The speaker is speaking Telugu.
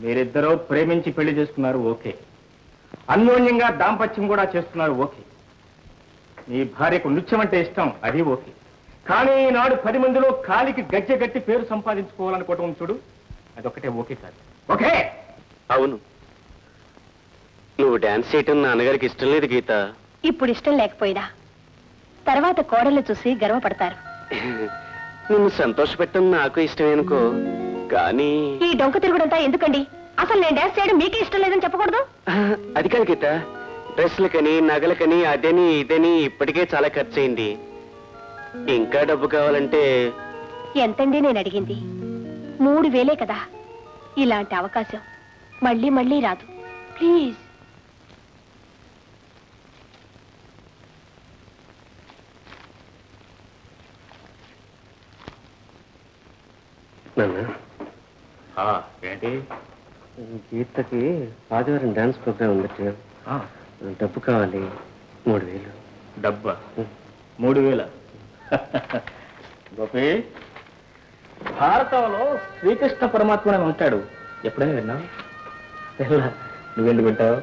మీరిద్దరూ ప్రేమించి పెళ్లి చేసుకున్నారు, ఓకే. అన్యోన్యంగా దాంపత్యం కూడా చేస్తున్నారు, ఓకే. నీ భార్యకు నృత్యం అంటే ఇష్టం, అది ఓకే. కానీ ఈనాడు 10 మందిలో కాలికి గజ్జె గట్టి పేరు సంపాదించుకోవాలనుకోవటం చూడు, అదొక్కటే ఓకే కాదు. ఓకే? అవును, నువ్వు డాన్స్ చేయటం నాన్నగారికి ఇష్టం లేదు గీత. ఇప్పుడు ఇష్టం లేకపోయినా తర్వాత కోడళ్ళు చూసి గర్వపడతారు. నిన్ను సంతోషపెట్టడం నాకు ఇష్టమేనుకో, కానీ ఈ డొంక తిరుగుడంతా ఎందుకండి? అసలు నేను డాన్స్ చేయడం మీకే ఇష్టం లేదని చెప్పకూడదు. అది కాదు గీత, డ్రెస్సులకని నగలకని అదని ఇదని ఇప్పటికే చాలా ఖర్చు అయింది. ఇంకా డబ్బు కావాలంటే ఎంతండి నేను అడిగింది? 3000 కదా. ఇలాంటి అవకాశం మళ్ళీ మళ్ళీ రాదు. ప్లీజ్. ఏంటి? గీతకి ఆదివారం డాన్స్ ప్రోగ్రామ్ ఉంది, డబ్బు కావాలి. 3000. డబ్బా? 3000? గోపి, భారతంలో శ్రీకృష్ణ పరమాత్మని ఉంటాడు, ఎప్పుడైనా విన్నావు? నువ్వెందుకు వింటావు?